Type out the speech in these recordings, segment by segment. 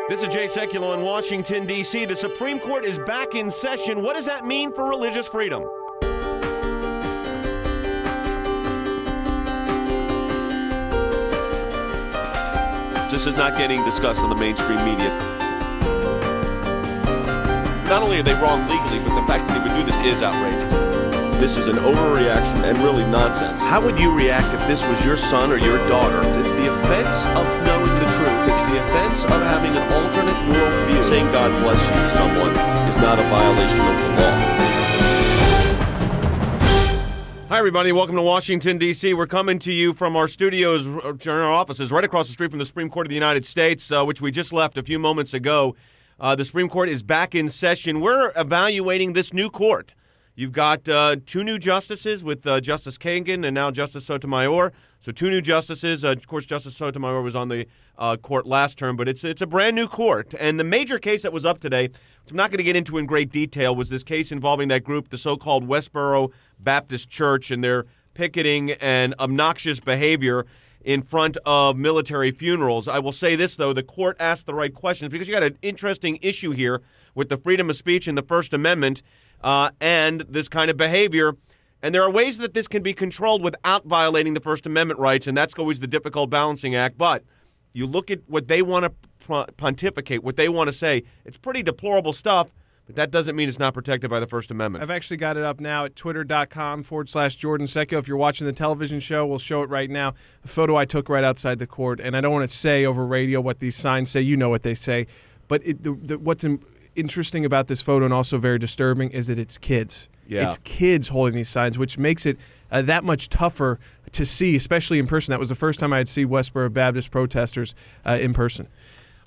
This is Sekulow in Washington, D.C. The Supreme Court is back in session. What does that mean for religious freedom? This is not getting discussed on the mainstream media. Not only are they wrong legally, but the fact that they would do this is outrageous. This is an overreaction and really nonsense. How would you react if this was your son or your daughter? It's the offense of knowing the truth. It's the offense of having an alternate worldview. Saying God bless you to someone is not a violation of the law. Hi, everybody. Welcome to Washington, D.C. We're coming to you from our studios, our offices, right across the street from the Supreme Court of the United States, which we just left a few moments ago. The Supreme Court is back in session. We're evaluating this new court. You've got two new justices with Justice Kagan and now Justice Sotomayor. So two new justices. Of course, Justice Sotomayor was on the court last term, but it's a brand new court. And the major case that was up today, which I'm not going to get into in great detail, was this case involving that group, the so-called Westboro Baptist Church, and their picketing and obnoxious behavior in front of military funerals. I will say this, though, the court asked the right questions because you got an interesting issue here with the freedom of speech and the First Amendment. And this kind of behavior. And there are ways that this can be controlled without violating the First Amendment rights, and that's always the difficult balancing act. But you look at what they want to pontificate, what they want to say, it's pretty deplorable stuff, but that doesn't mean it's not protected by the First Amendment. I've actually got it up now at twitter.com/Jordan Sekulow. If you're watching the television show, we'll show it right now. A photo I took right outside the court, and I don't want to say over radio what these signs say. You know what they say. But what's interesting about this photo and also very disturbing is that it's kids. Yeah. It's kids holding these signs, which makes it that much tougher to see, especially in person. That was the first time I'd see Westboro Baptist protesters in person.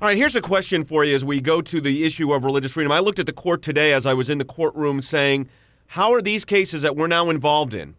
All right, here's a question for you as we go to the issue of religious freedom. I looked at the court today as I was in the courtroom saying, how are these cases that we're now involved in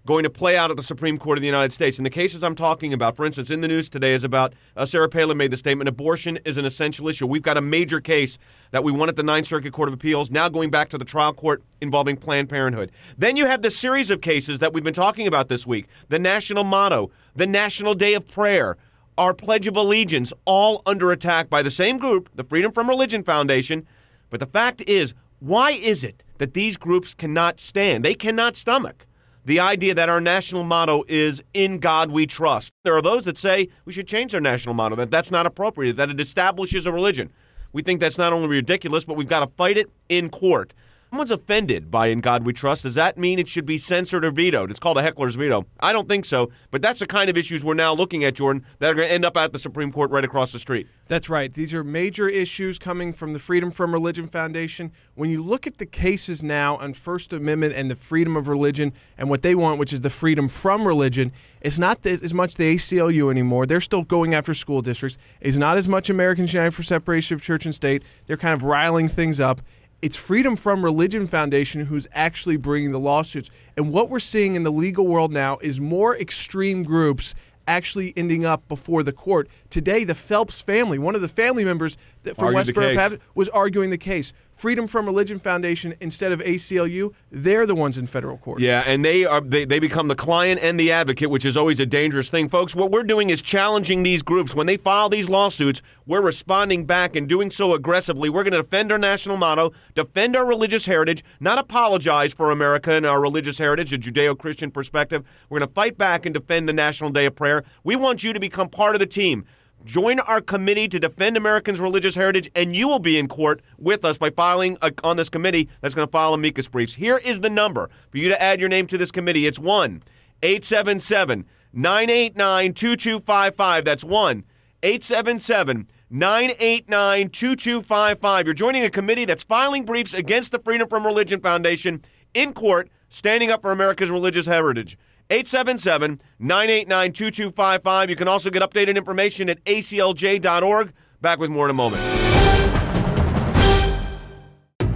going to play out at the Supreme Court of the United States? And the cases I'm talking about, for instance, in the news today is about Sarah Palin made the statement, abortion is an essential issue. We've got a major case that we won at the Ninth Circuit Court of Appeals, now going back to the trial court involving Planned Parenthood. Then you have the series of cases that we've been talking about this week, the national motto, the National Day of Prayer, our Pledge of Allegiance, all under attack by the same group, the Freedom from Religion Foundation. But the fact is, why is it that these groups cannot stand? They cannot stomach the idea that our national motto is "In God We Trust." There are those that say we should change our national motto, that that's not appropriate, that it establishes a religion. We think that's not only ridiculous, but we've got to fight it in court. Someone's offended by "In God We Trust." Does that mean it should be censored or vetoed? It's called a heckler's veto. I don't think so, but that's the kind of issues we're now looking at, Jordan, that are going to end up at the Supreme Court right across the street. That's right. These are major issues coming from the Freedom from Religion Foundation. When you look at the cases now on First Amendment and the freedom of religion and what they want, which is the freedom from religion, it's not as much the ACLU anymore. They're still going after school districts. It's not as much Americans United for Separation of Church and State. They're kind of riling things up. It's Freedom from Religion Foundation who's actually bringing the lawsuits. And what we're seeing in the legal world now is more extreme groups actually ending up before the court. Today, the Phelps family, one of the family members from Westboro Baptist, was arguing the case. Freedom from Religion Foundation instead of ACLU, they're the ones in federal court. Yeah, and they become the client and the advocate, which is always a dangerous thing. Folks, what we're doing is challenging these groups. When they file these lawsuits, we're responding back and doing so aggressively. We're going to defend our national motto, defend our religious heritage, not apologize for America and our religious heritage, a Judeo-Christian perspective. We're going to fight back and defend the National Day of Prayer. We want you to become part of the team. Join our committee to defend Americans' religious heritage, and you will be in court with us by filing on this committee that's going to file amicus briefs. Here is the number for you to add your name to this committee. It's 1-877-989-2255. That's 1-877-989-2255. You're joining a committee that's filing briefs against the Freedom from Religion Foundation in court, standing up for America's religious heritage. 877-989-2255. You can also get updated information at aclj.org. Back with more in a moment.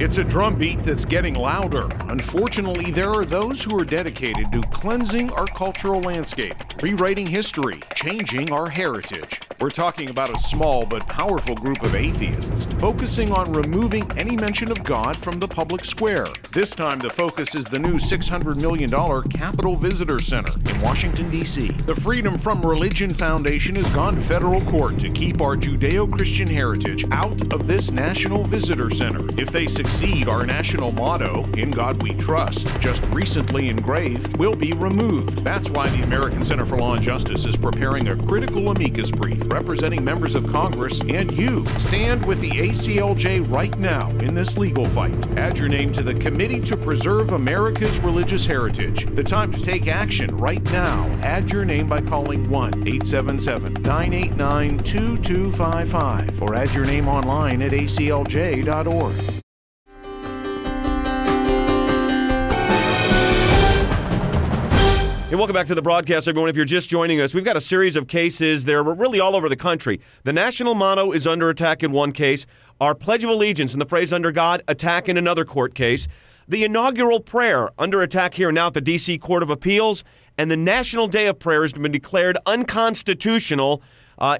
It's a drumbeat that's getting louder. Unfortunately, there are those who are dedicated to cleansing our cultural landscape, rewriting history, changing our heritage. We're talking about a small but powerful group of atheists focusing on removing any mention of God from the public square. This time, the focus is the new $600 million Capitol Visitor Center in Washington, D.C. The Freedom from Religion Foundation has gone to federal court to keep our Judeo-Christian heritage out of this National Visitor Center. If they succeed, our national motto, "In God We Trust," just recently engraved, will be removed. That's why the American Center for Law and Justice is preparing a critical amicus brief representing members of Congress and you. Stand with the ACLJ right now in this legal fight. Add your name to the Committee to Preserve America's Religious Heritage. The time to take action right now. Add your name by calling 1-877-989-2255 or add your name online at aclj.org. Hey, welcome back to the broadcast, everyone. If you're just joining us, we've got a series of cases. They're really all over the country. The national motto is under attack in one case. Our Pledge of Allegiance and the phrase "under God" attack in another court case. The inaugural prayer under attack here now at the D.C. Court of Appeals. And the National Day of Prayer has been declared unconstitutional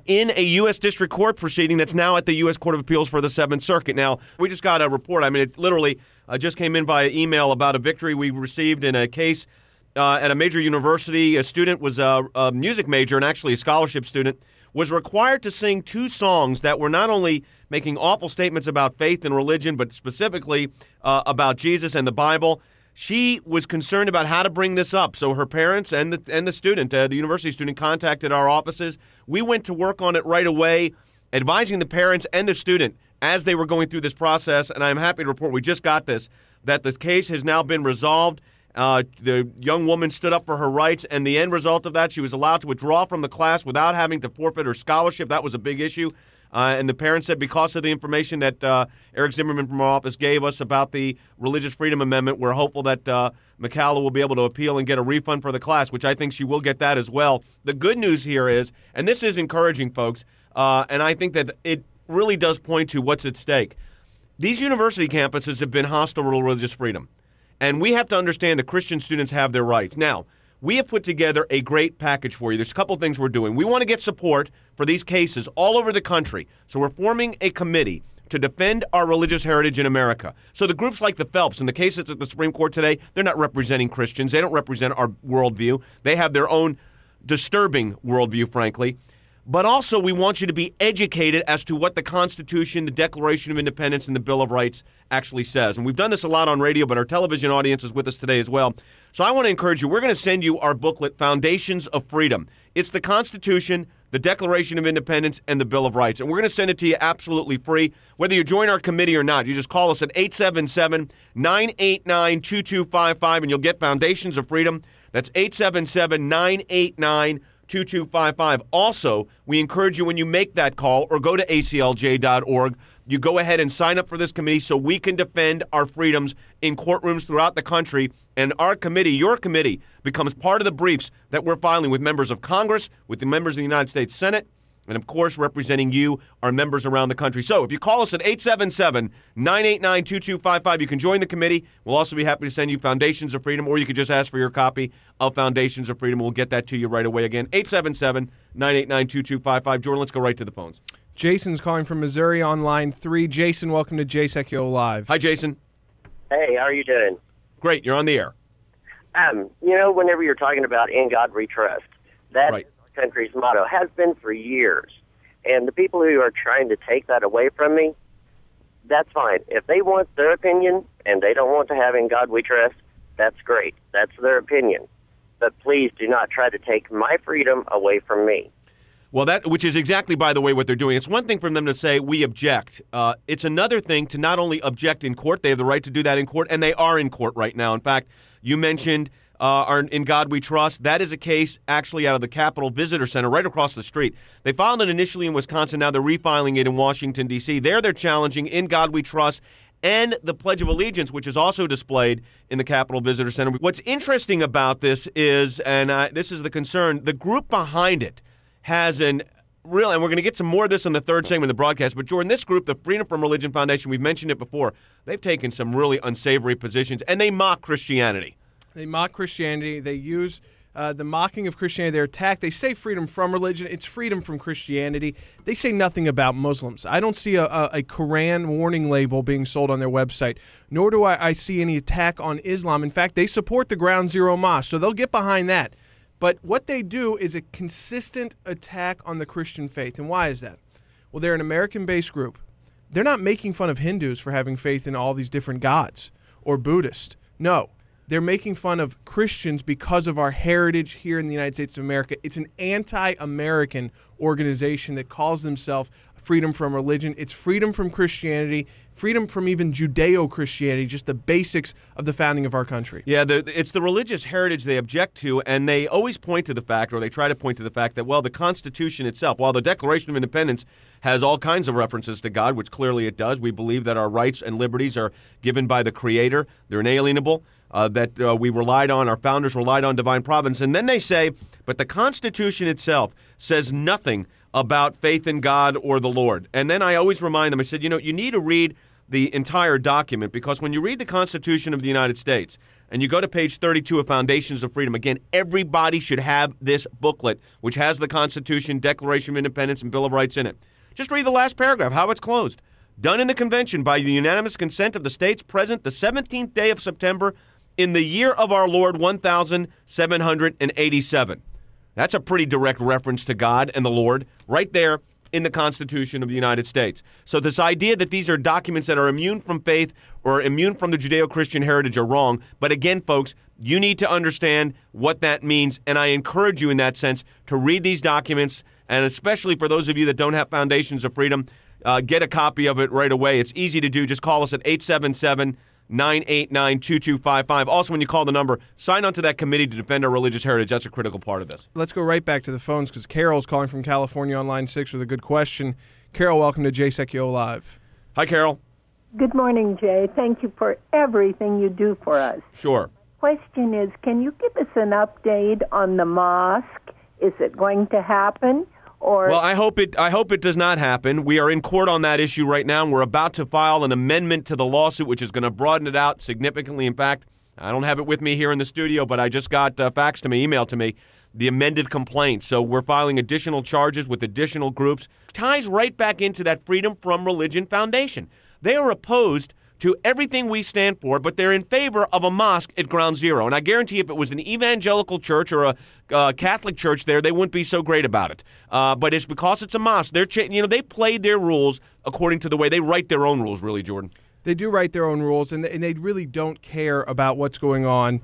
in a U.S. District Court proceeding that's now at the U.S. Court of Appeals for the Seventh Circuit. Now, we just got a report. I mean, it literally just came in via email about a victory we received in a case at a major university. A student was a music major and actually a scholarship student, was required to sing two songs that were not only making awful statements about faith and religion, but specifically about Jesus and the Bible. She was concerned about how to bring this up, so her parents and the student, the university student, contacted our offices. We went to work on it right away, advising the parents and the student as they were going through this process, and I'm happy to report we just got this, that the case has now been resolved. The young woman stood up for her rights, and the end result of that, she was allowed to withdraw from the class without having to forfeit her scholarship. That was a big issue. And the parents said because of the information that Eric Zimmerman from our office gave us about the Religious Freedom Amendment, we're hopeful that Sekulow will be able to appeal and get a refund for the class, which I think she will get that as well. The good news here is, and this is encouraging, folks, and I think that it really does point to what's at stake. These university campuses have been hostile to religious freedom. And we have to understand that Christian students have their rights. Now, we have put together a great package for you. There's a couple things we're doing. We want to get support for these cases all over the country. So we're forming a committee to defend our religious heritage in America. So the groups like the Phelps and the cases at the Supreme Court today, they're not representing Christians. They don't represent our worldview. They have their own disturbing worldview, frankly. But also, we want you to be educated as to what the Constitution, the Declaration of Independence, and the Bill of Rights actually says. And we've done this a lot on radio, but our television audience is with us today as well. So I want to encourage you, we're going to send you our booklet, Foundations of Freedom. It's the Constitution, the Declaration of Independence, and the Bill of Rights. And we're going to send it to you absolutely free. Whether you join our committee or not, you just call us at 877-989-2255, and you'll get Foundations of Freedom. That's 877-989-2255. Also, we encourage you when you make that call or go to aclj.org, you go ahead and sign up for this committee so we can defend our freedoms in courtrooms throughout the country. And our committee, your committee, becomes part of the briefs that we're filing with members of Congress, with the members of the United States Senate, and, of course, representing you, our members around the country. So if you call us at 877-989-2255, you can join the committee. We'll also be happy to send you Foundations of Freedom, or you can just ask for your copy of Foundations of Freedom. We'll get that to you right away. Again, 877-989-2255. Jordan, let's go right to the phones. Jason's calling from Missouri on line 3. Jason, welcome to Jay Sekulow Live. Hi, Jason. Hey, how are you doing? Great. You're on the air. Whenever you're talking about "In God We Trust," that right. is our country's motto, has been for years. And the people who are trying to take that away from me, that's fine. If they want their opinion and they don't want to have "In God We Trust," that's great. That's their opinion. But please do not try to take my freedom away from me. Well, which is exactly, by the way, what they're doing. It's one thing for them to say, we object. It's another thing to not only object in court, they have the right to do that in court, and they are in court right now. In fact, you mentioned our "In God We Trust." That is a case actually out of the Capitol Visitor Center right across the street. They filed it initially in Wisconsin. Now they're refiling it in Washington, D.C. They're challenging "In God We Trust" and the Pledge of Allegiance, which is also displayed in the Capitol Visitor Center. What's interesting about this is, and this is the concern, the group behind it has an really, and we're going to get some more of this in the third segment of the broadcast, but Jordan, this group, the Freedom from Religion Foundation, we've mentioned it before, they've taken some really unsavory positions, and they mock Christianity. They mock Christianity. They use the mocking of Christianity, their attack. They say freedom from religion. It's freedom from Christianity. They say nothing about Muslims. I don't see a Quran warning label being sold on their website, nor do I see any attack on Islam. In fact, they support the Ground Zero Mosque, so they'll get behind that. But what they do is a consistent attack on the Christian faith. And why is that? Well, they're an American-based group. They're not making fun of Hindus for having faith in all these different gods or Buddhists. No. They're making fun of Christians because of our heritage here in the United States of America. It's an anti-American organization that calls themselves Freedom from Religion. It's freedom from Christianity, freedom from even Judeo-Christianity, just the basics of the founding of our country. Yeah, it's the religious heritage they object to, and they always point to the fact, or they try to point to the fact that, well, the Constitution itself, while the Declaration of Independence has all kinds of references to God, which clearly it does, we believe that our rights and liberties are given by the Creator. They're inalienable. That we relied on, our founders relied on divine providence. And then they say, but the Constitution itself says nothing about faith in God or the Lord. And then I always remind them, I said, you need to read the entire document, because when you read the Constitution of the United States and you go to page 32 of Foundations of Freedom, again, everybody should have this booklet, which has the Constitution, Declaration of Independence, and Bill of Rights in it. Just read the last paragraph, how it's closed. Done in the convention by the unanimous consent of the states present the 17th day of September in the year of our Lord, 1787. That's a pretty direct reference to God and the Lord right there in the Constitution of the United States. So this idea that these are documents that are immune from faith or immune from the Judeo-Christian heritage are wrong. But again, folks, you need to understand what that means. And I encourage you in that sense to read these documents. And especially for those of you that don't have Foundations of Freedom, get a copy of it right away. It's easy to do. Just call us at 877-989-2255. Also, when you call the number, sign on to that committee to defend our religious heritage. That's a critical part of this. Let's go right back to the phones because Carol's calling from California on line 6 with a good question. Carol, welcome to Jay Sekulow Live. Hi, Carol. Good morning, Jay. Thank you for everything you do for us. Sure. Question is, can you give us an update on the mosque? Is it going to happen? Well, I hope it does not happen. We are in court on that issue right now, and we're about to file an amendment to the lawsuit, which is going to broaden it out significantly. In fact, I don't have it with me here in the studio, but I just got emailed to me, the amended complaint. So we're filing additional charges with additional groups. Ties right back into that Freedom from Religion Foundation. They are opposed to everything we stand for, but they're in favor of a mosque at Ground Zero. And I guarantee if it was an evangelical church or a Catholic church there, they wouldn't be so great about it. But it's because it's a mosque. They played their rules according to the way they write their own rules, really, Jordan. They do write their own rules, and they really don't care about what's going on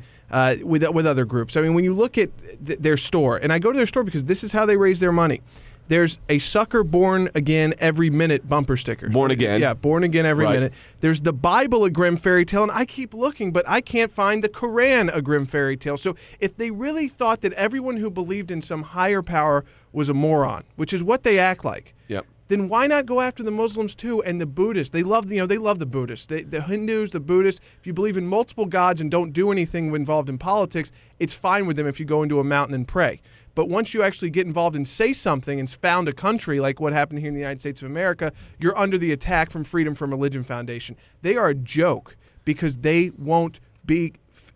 with other groups. I mean, when you look at their store, and I go to their store because this is how they raise their money. There's a sucker born again every minute bumper sticker. Born again. Yeah, born again every minute. There's the Bible, a grim fairy tale, and I keep looking, but I can't find the Quran, a grim fairy tale. So if they really thought that everyone who believed in some higher power was a moron, which is what they act like, then why not go after the Muslims too and the Buddhists? They love the Buddhists, the Hindus, the Buddhists. If you believe in multiple gods and don't do anything involved in politics, it's fine with them if you go into a mountain and pray. But once you actually get involved and say something and found a country like what happened here in the United States of America, you're under the attack from Freedom from Religion Foundation. They are a joke because they won't be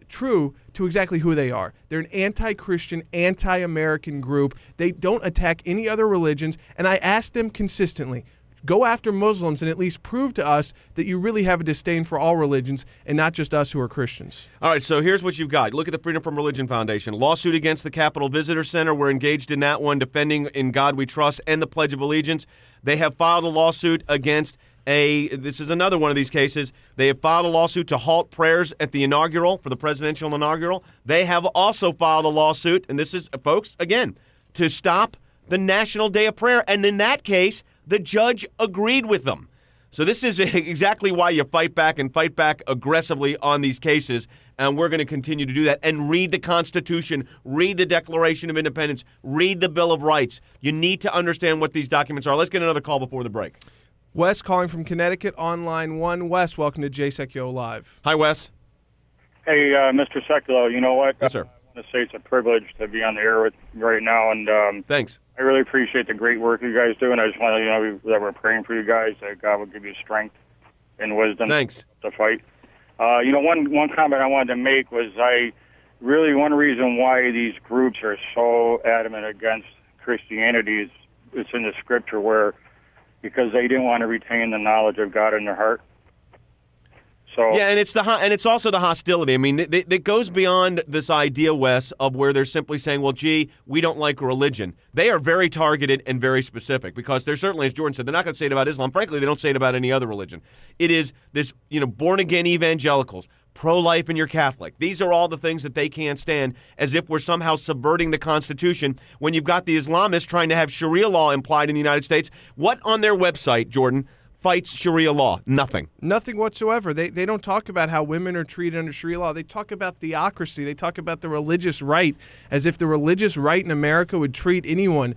true to exactly who they are. They're an anti-Christian, anti-American group. They don't attack any other religions. And I ask them consistently, go after Muslims and at least prove to us that you really have a disdain for all religions and not just us who are Christians. All right, so here's what you've got. Look at the Freedom from Religion Foundation. Lawsuit against the Capitol Visitor Center. We're engaged in that one, defending In God We Trust and the Pledge of Allegiance. They have filed a lawsuit against this is another one of these cases. They have filed a lawsuit to halt prayers at the inaugural, for the presidential inaugural. They have also filed a lawsuit, and this is, folks, again, to stop the National Day of Prayer. And in that case, the judge agreed with them. So this is exactly why you fight back and fight back aggressively on these cases, and we're going to continue to do that. And read the Constitution, read the Declaration of Independence, read the Bill of Rights. You need to understand what these documents are. Let's get another call before the break. Wes calling from Connecticut on line 1. Wes, welcome to Jay Sekulow Live. Hi, Wes. Hey, Mr. Sekulow, you know what? Yes, sir. I want to say it's a privilege to be on the air with you right now, and thanks. I really appreciate the great work you guys do, and I just want to let you know that we're praying for you guys, that God will give you strength and wisdom Thanks. to fight. One comment I wanted to make was one reason why these groups are so adamant against Christianity is it's in the scripture because they didn't want to retain the knowledge of God in their heart. So yeah, and it's also the hostility. I mean, it goes beyond this idea, Wes, of where they're simply saying, well, gee, we don't like religion. They are very targeted and very specific because they're certainly, as Jordan said, they're not going to say it about Islam. Frankly, they don't say it about any other religion. It is this, born-again evangelicals, pro-life and you're Catholic. These are all the things that they can't stand, as if we're somehow subverting the Constitution when you've got the Islamists trying to have Sharia law implied in the United States. What on their website, Jordan, fights Sharia law? Nothing. Nothing whatsoever. They don't talk about how women are treated under Sharia law. They talk about theocracy. They talk about the religious right, as if the religious right in America would treat anyone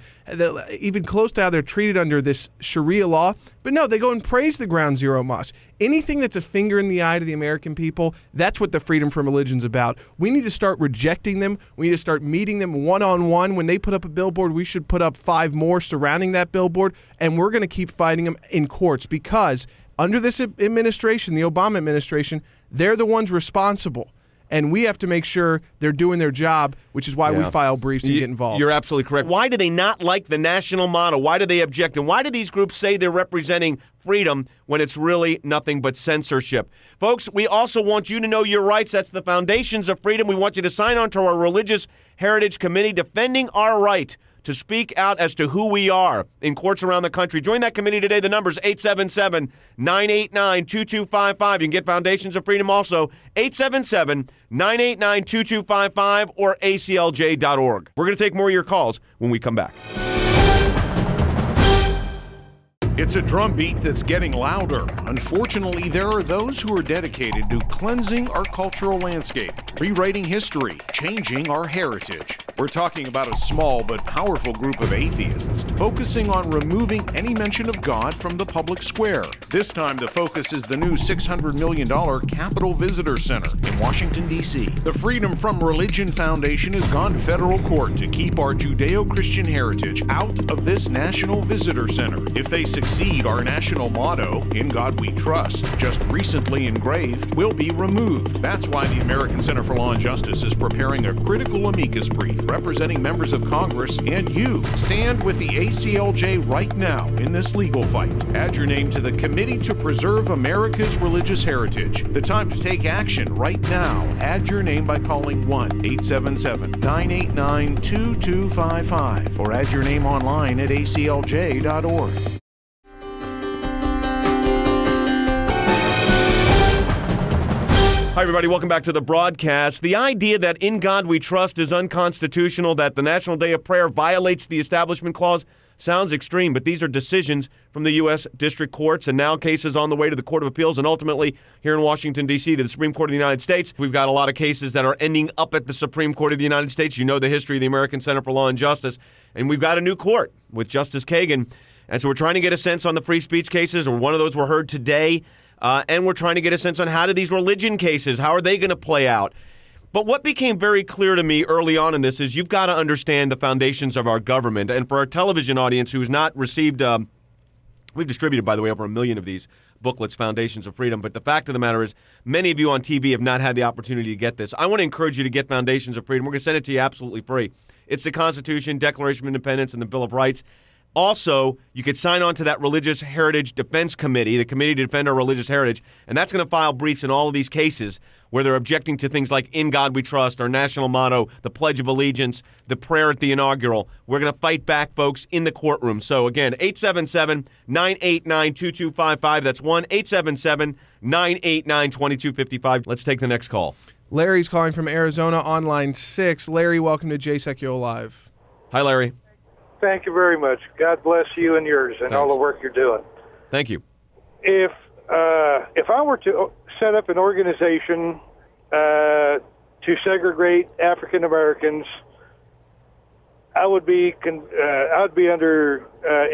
even close to how they're treated under this Sharia law. But no, they go and praise the Ground Zero Mosque. Anything that's a finger in the eye to the American people, that's what the Freedom from Religion's about. We need to start rejecting them. We need to start meeting them one-on-one. When they put up a billboard, we should put up 5 more surrounding that billboard, and we're going to keep fighting them in courts because under this administration, the Obama administration, they're the ones responsible. And we have to make sure they're doing their job, which is why we file briefs and get involved. You're absolutely correct. Why do they not like the national motto? Why do they object? And why do these groups say they're representing freedom when it's really nothing but censorship? Folks, we also want you to know your rights. That's the Foundations of Freedom. We want you to sign on to our Religious Heritage Committee, defending our right to speak out as to who we are in courts around the country. Join that committee today. The number's 877-989-2255. You can get Foundations of Freedom also, 877-989-2255 or aclj.org. We're going to take more of your calls when we come back. It's a drumbeat that's getting louder. Unfortunately, there are those who are dedicated to cleansing our cultural landscape, rewriting history, changing our heritage. We're talking about a small but powerful group of atheists focusing on removing any mention of God from the public square. This time, the focus is the new $600 million Capitol Visitor Center in Washington, D.C. The Freedom from Religion Foundation has gone to federal court to keep our Judeo-Christian heritage out of this National Visitor Center. If they succeed, our national motto, "In God We Trust," just recently engraved, will be removed. That's why the American Center for Law and Justice is preparing a critical amicus brief representing members of Congress and you. Stand with the ACLJ right now in this legal fight. Add your name to the Committee to Preserve America's Religious Heritage. The time to take action right now. Add your name by calling 1-877-989-2255 or add your name online at aclj.org. Hi, everybody. Welcome back to the broadcast. The idea that "In God We Trust" is unconstitutional, that the National Day of Prayer violates the Establishment Clause, sounds extreme, but these are decisions from the U.S. District Courts and now cases on the way to the Court of Appeals and ultimately here in Washington, D.C. to the Supreme Court of the United States. We've got a lot of cases that are ending up at the Supreme Court of the United States. You know the history of the American Center for Law and Justice. And we've got a new court with Justice Kagan. And so we're trying to get a sense on the free speech cases, or one of those were heard today. And we're trying to get a sense on how do these religion cases, how are they going to play out? But what became very clear to me early on in this is you've got to understand the foundations of our government. And for our television audience who has not received, we've distributed, by the way, over 1 million of these booklets, Foundations of Freedom. But the fact of the matter is many of you on TV have not had the opportunity to get this. I want to encourage you to get Foundations of Freedom. We're going to send it to you absolutely free. It's the Constitution, Declaration of Independence, and the Bill of Rights. Also, you could sign on to that Religious Heritage Defense Committee, the Committee to Defend Our Religious Heritage, and that's going to file briefs in all of these cases where they're objecting to things like "In God We Trust," our national motto, the Pledge of Allegiance, the prayer at the inaugural. We're going to fight back, folks, in the courtroom. So, again, 877-989-2255. That's 1-877-989-2255. Let's take the next call. Larry's calling from Arizona on line 6. Larry, welcome to Sekulow Live. Hi, Larry. Thank you very much. God bless you and yours and all the work you're doing. Thank you. If I were to set up an organization to segregate African Americans, I would be under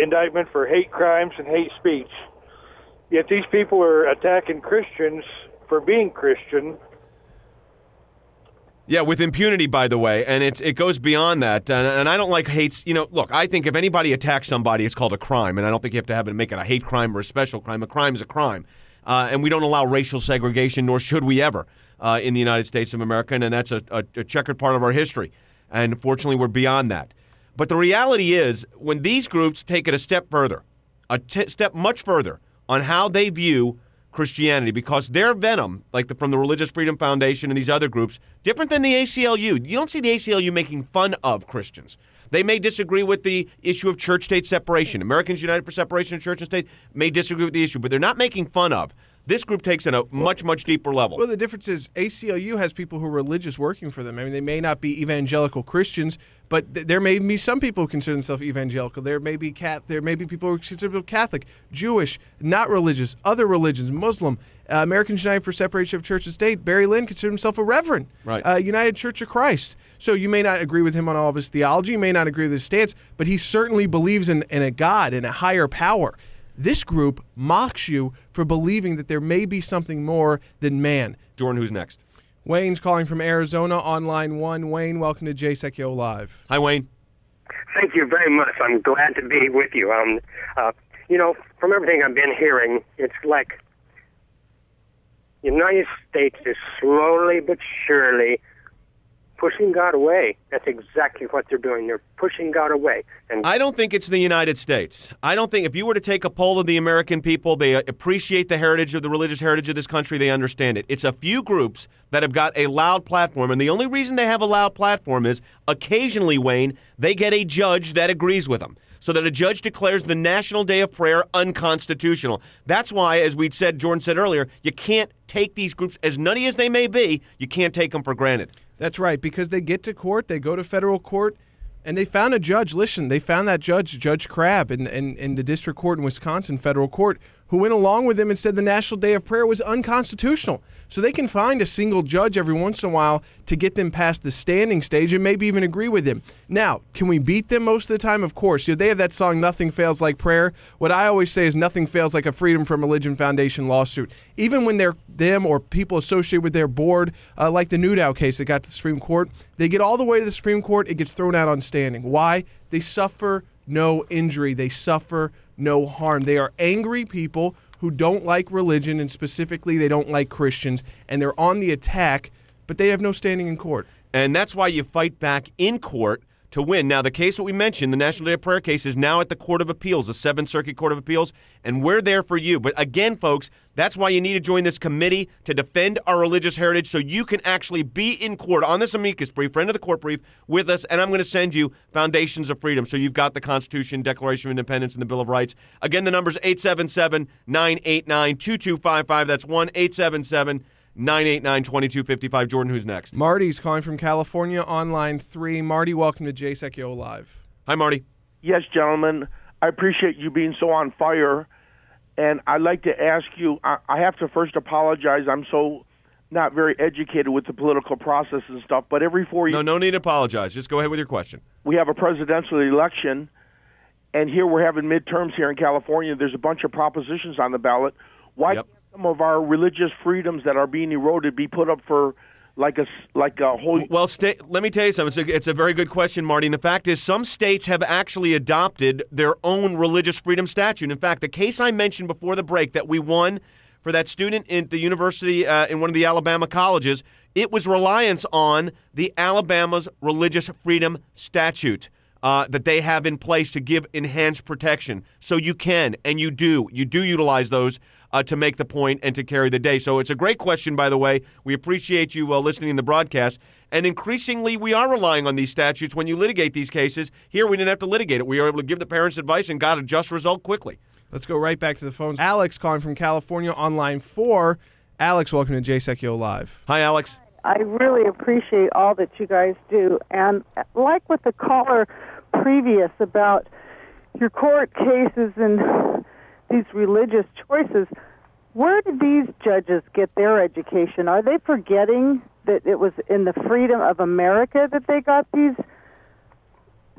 indictment for hate crimes and hate speech. Yet these people are attacking Christians for being Christian. Yeah, with impunity, by the way, and it goes beyond that. And I don't like hates. Look, I think if anybody attacks somebody, it's called a crime, and I don't think you have to make it a hate crime or a special crime. A crime is a crime, and we don't allow racial segregation, nor should we ever in the United States of America, and that's a checkered part of our history. And fortunately, we're beyond that. But the reality is, when these groups take it a step further, step much further on how they view Christianity, because their venom, from the Religious Freedom Foundation and these other groups, different than the ACLU. You don't see the ACLU making fun of Christians. They may disagree with the issue of church-state separation. Americans United for Separation of Church and State may disagree with the issue, but they're not making fun of. This group takes it a much, much deeper level. Well, the difference is ACLU has people who are religious working for them. I mean, they may not be evangelical Christians, but there may be some people who consider themselves evangelical. There may be people who consider themselves Catholic, Jewish, not religious, other religions, Muslim. Americans United for Separation of Church and State, Barry Lynn considered himself a reverend. Right. United Church of Christ. So you may not agree with him on all of his theology, you may not agree with his stance, but he certainly believes in a God, in a higher power. This group mocks you for believing that there may be something more than man. Jordan, who's next? Wayne's calling from Arizona on line 1. Wayne, welcome to Sekulow Live. Hi, Wayne. Thank you very much. I'm glad to be with you. From everything I've been hearing, it's like the United States is slowly but surely pushing God away. That's exactly what they're doing. They're pushing God away. And I don't think it's the United States. I don't think if you were to take a poll of the American people, they appreciate the heritage of the religious heritage of this country. They understand it. It's a few groups that have got a loud platform, and the only reason they have a loud platform is occasionally, Wayne, they get a judge that agrees with them, so that a judge declares the National Day of Prayer unconstitutional. That's why, as Jordan said earlier, you can't take these groups, as nutty as they may be, you can't take them for granted. That's right, because they get to court, they go to federal court, and they found a judge. Listen, they found that judge, Judge Crabb, in the district court in Wisconsin, federal court, who went along with him and said the National Day of Prayer was unconstitutional. So they can find a single judge every once in a while to get them past the standing stage and maybe even agree with him. Now, can we beat them most of the time? Of course. They have that song, Nothing Fails Like Prayer. What I always say is nothing fails like a Freedom from Religion Foundation lawsuit. Even when they're them or people associated with their board, like the Newdow case that got to the Supreme Court, they get all the way to the Supreme Court, it gets thrown out on standing. Why? They suffer no injury. They suffer no harm. They are angry people who don't like religion, and specifically they don't like Christians, and they're on the attack, but they have no standing in court. And that's why you fight back in court to win. Now, the case that we mentioned, the National Day of Prayer case, is now at the Court of Appeals, the 7th Circuit Court of Appeals, and we're there for you. But again, folks, that's why you need to join this committee to defend our religious heritage, so you can actually be in court on this amicus brief, friend of the court brief, with us, and I'm going to send you Foundations of Freedom, so you've got the Constitution, Declaration of Independence, and the Bill of Rights. Again, the number's 877-989-2255. That's 1-877-989-2255. Jordan, who's next? Marty's calling from California on line 3. Marty, welcome to Sekulow Live. Hi, Marty. Yes, gentlemen. I appreciate you being so on fire. And I'd like to ask you, I have to first apologize. I'm so not very educated with the political process and stuff. But every 4 years... No need to apologize. Just go ahead with your question. We have a presidential election, and here we're having midterms here in California. There's a bunch of propositions on the ballot. Why can't some of our religious freedoms that are being eroded be put up for like a whole... Well, let me tell you something. It's a very good question, Marty. And the fact is, some states have actually adopted their own religious freedom statute. In fact, the case I mentioned before the break that we won for that student in the university in one of the Alabama colleges, it was reliance on the Alabama's religious freedom statute that they have in place to give enhanced protection. So you can, and you do utilize those to make the point and to carry the day. So it's a great question, by the way. We appreciate you listening to the broadcast. And increasingly, we are relying on these statutes when you litigate these cases. Here, we didn't have to litigate it. We were able to give the parents advice and got a just result quickly. Let's go right back to the phones. Alex calling from California on line 4. Alex, welcome to Sekulow Live. Hi, Alex. I really appreciate all that you guys do. And like with the caller previous about your court cases and these religious choices, where did these judges get their education? Are they forgetting that it was in the freedom of America that they got these?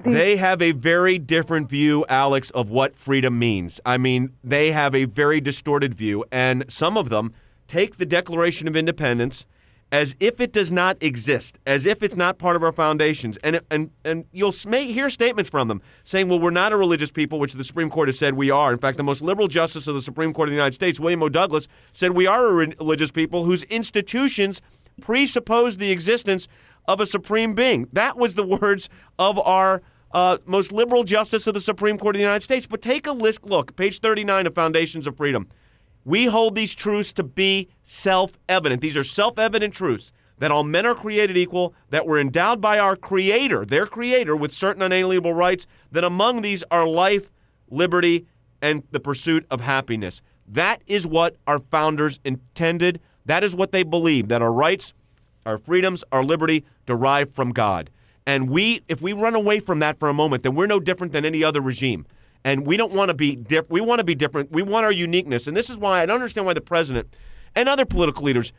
They have a very different view, Alex, of what freedom means. I mean, they have a very distorted view, and some of them take the Declaration of Independence as if it does not exist, as if it's not part of our foundations. And you'll hear statements from them saying, well, we're not a religious people, which the Supreme Court has said we are. In fact, the most liberal justice of the Supreme Court of the United States, William O. Douglas, said we are a religious people whose institutions presuppose the existence of a supreme being. That was the words of our most liberal justice of the Supreme Court of the United States. But take a look, page 39 of Foundations of Freedom. We hold these truths to be self-evident. These are self-evident truths, that all men are created equal, that we're endowed by our Creator, their Creator, with certain unalienable rights, that among these are life, liberty, and the pursuit of happiness. That is what our founders intended. That is what they believed, that our rights, our freedoms, our liberty derive from God. And if we run away from that for a moment, then we're no different than any other regime. And we don't want to be different. We want to be different. We want our uniqueness. And this is why I don't understand why the president and other political leaders,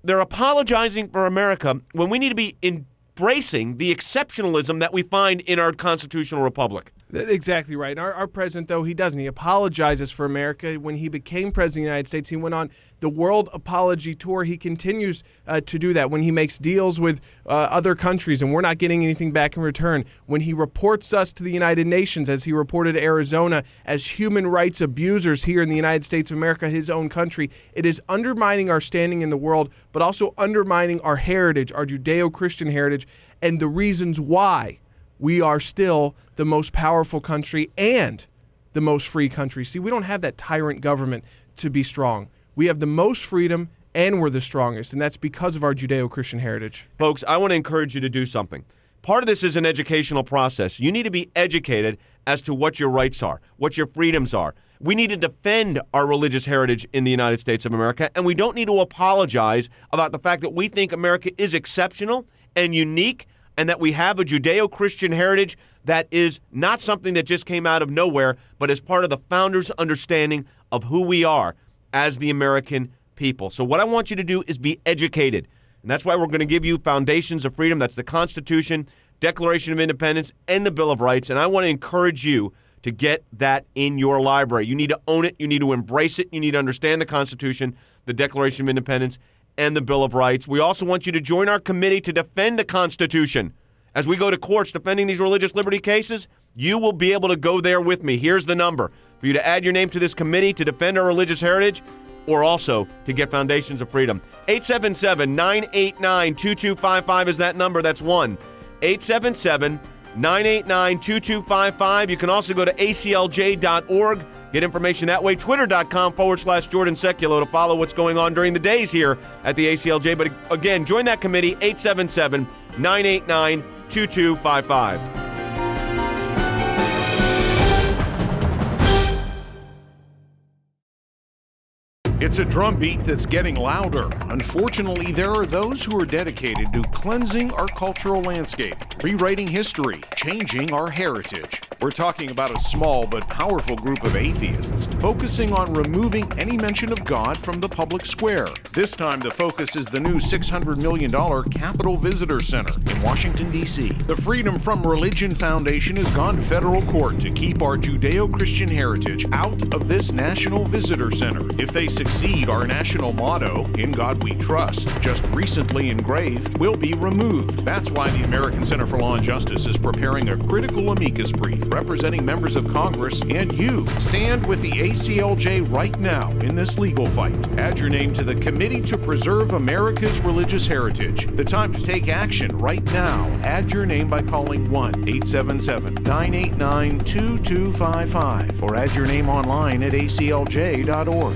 they're apologizing for America when we need to be embracing the exceptionalism that we find in our constitutional republic. Exactly right. Our president, though, he doesn't. He apologizes for America. When he became president of the United States, he went on the World Apology Tour. He continues to do that when he makes deals with other countries and we're not getting anything back in return. When he reports us to the United Nations, as he reported Arizona, as human rights abusers here in the United States of America, his own country, it is undermining our standing in the world, but also undermining our heritage, our Judeo-Christian heritage, and the reasons why we are still the most powerful country and the most free country. See, we don't have that tyrant government to be strong. We have the most freedom and we're the strongest, and that's because of our Judeo-Christian heritage. Folks, I want to encourage you to do something. Part of this is an educational process. You need to be educated as to what your rights are, what your freedoms are. We need to defend our religious heritage in the United States of America, and we don't need to apologize about the fact that we think America is exceptional and unique, and that we have a Judeo-Christian heritage that is not something that just came out of nowhere, but is part of the founders' understanding of who we are as the American people. So what I want you to do is be educated. And that's why we're going to give you Foundations of Freedom. That's the Constitution, Declaration of Independence, and the Bill of Rights. And I want to encourage you to get that in your library. You need to own it. You need to embrace it. You need to understand the Constitution, the Declaration of Independence, and the Bill of Rights. We also want you to join our committee to defend the Constitution. As we go to courts defending these religious liberty cases, you will be able to go there with me. Here's the number for you to add your name to this committee to defend our religious heritage, or also to get Foundations of Freedom. 877-989-2255 is that number. That's 1-877-989-2255. You can also go to aclj.org. Get information that way. Twitter.com/Jordan Sekulow to follow what's going on during the days here at the ACLJ. But again, join that committee, 877-989-2255. It's a drumbeat that's getting louder. Unfortunately, there are those who are dedicated to cleansing our cultural landscape, rewriting history, changing our heritage. We're talking about a small but powerful group of atheists focusing on removing any mention of God from the public square. This time, the focus is the new $600 million Capitol Visitor Center in Washington, D.C. The Freedom from Religion Foundation has gone to federal court to keep our Judeo-Christian heritage out of this National Visitor Center. If they succeed, our national motto, "In God We Trust," just recently engraved, will be removed. That's why the American Center for Law and Justice is preparing a critical amicus brief representing members of Congress and you. Stand with the ACLJ right now in this legal fight. Add your name to the Committee to Preserve America's Religious Heritage. The time to take action right now. Add your name by calling 1-877-989-2255 or add your name online at aclj.org.